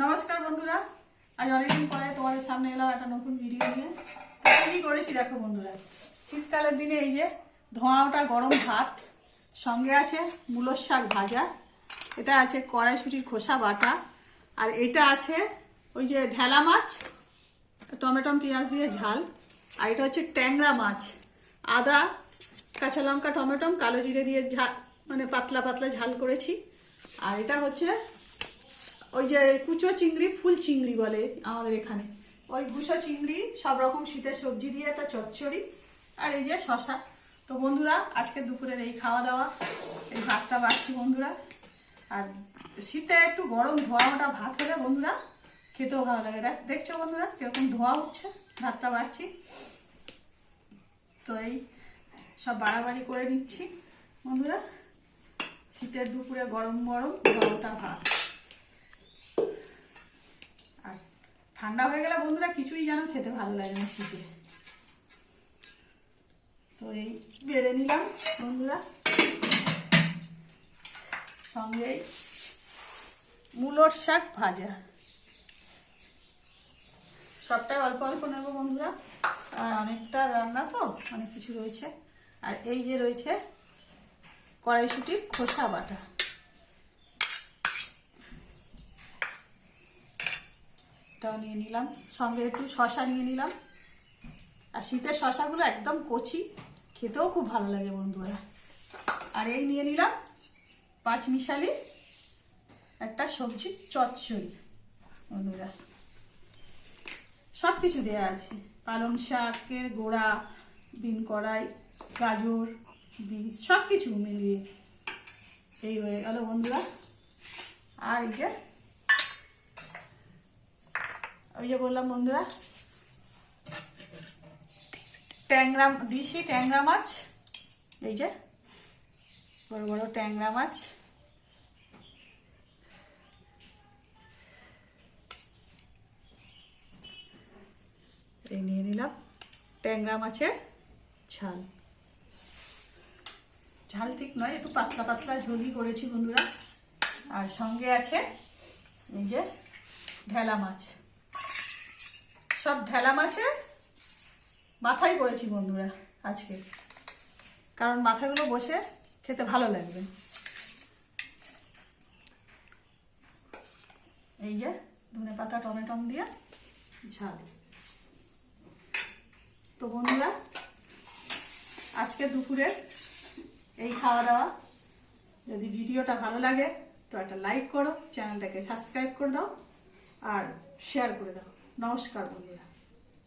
নমস্কার বন্ধুরা, আজ অনেকদিন পরে তোমাদের সামনে এলাম একটা নতুন ভিডিও নিয়ে। কি করেছি দেখো বন্ধুরা, শীতকালের দিনে এই যে ধোঁয়া ওঠা গরম ভাত, সঙ্গে আছে মূলোর শাক ভাজা, এটা আছে কড়াইশুঁটির খোসা বাটা, আর এটা আছে ওই যে ঢেলা মাছ টমেটো পেঁয়াজ দিয়ে ঝাল, আর এটা হচ্ছে ট্যাংরা মাছ আদা কাঁচা লঙ্কা টমেটো কালো জিরে দিয়ে ঝাল, মানে পাতলা পাতলা ঝাল করেছি। আর এটা হচ্ছে ওই যে কুচো চিংড়ি, ফুল চিংড়ি বলে আমাদের এখানে, ওই গুঁসো চিংড়ি, সব রকম শীতের সবজি দিয়ে একটা চচ্চড়ি, আর এই যে শশা। তো বন্ধুরা আজকে দুপুরের এই খাওয়া দাওয়া, এই ভাতটা বাড়ছি বন্ধুরা। আর শীতে একটু গরম ধোয়া ওটা ভাত হলে বন্ধুরা খেতেও ভালো লাগে। দেখছো বন্ধুরা কিরকম ধোয়া উঠছে, ভাতটা বাড়ছি। তো এই সব বাড়াবাড়ি করে নিচ্ছি বন্ধুরা, শীতের দুপুরে গরম গরম ধোয়া ওটা ভাত। আর ঠান্ডা হয়ে গেলে বন্ধুরা কিছুই যেন খেতে ভালো লাগে না শীতে। তো এই বেড়ে নিলাম বন্ধুরা, সঙ্গে মূলোর শাক ভাজা, সবটাই অল্প অল্প নেবো বন্ধুরা, আর অনেকটা রান্না তো অনেক কিছু রয়েছে। আর এই যে রয়েছে কড়াইশুঁটির খোসা বাটা, এটাও নিয়ে নিলাম, সঙ্গে একটু শশা নিয়ে নিলাম। আর শীতের শশাগুলো একদম কচি, খেতেও খুব ভালো লাগে বন্ধুরা। আর এই নিয়ে নিলাম পাঁচমিশালি একটা সবজি চচ্চড়ি বন্ধুরা, সব কিছু দেওয়া আছে, পালং শাকের গোড়া, বিন কড়াই, গাজর, বিনস, সব কিছু মিলিয়ে এই হয়ে গেল বন্ধুরা। আর এই যে ওই যে বললাম বন্ধুরা ট্যাংরা, দিশি ট্যাংরা মাছ, এই যে বড় বড় ট্যাংরা মাছ, এই নিয়ে নিলাম ট্যাংরা মাছের ঝাল। ঝাল ঠিক নয়, একটু পাতলা পাতলা ঝোলই করেছি বন্ধুরা। আর সঙ্গে আছে এই যে ঢেলা মাছ, সব ঢেলা মাছের মাথাই করেছি বন্ধুরা আজকে, কারণ মাথাগুলো বসে খেতে ভালো লাগবে। এই যে ধনেপাতা টমেটো দিয়ে ঝাল। তো বন্ধুরা আজকে দুপুরে এই খাওয়া দাওয়া, যদি ভিডিওটা ভালো লাগে তো একটা লাইক করো, চ্যানেলটাকে সাবস্ক্রাইব করে দাও আর শেয়ার করে দাও। নমস্কার বন্ধুরা।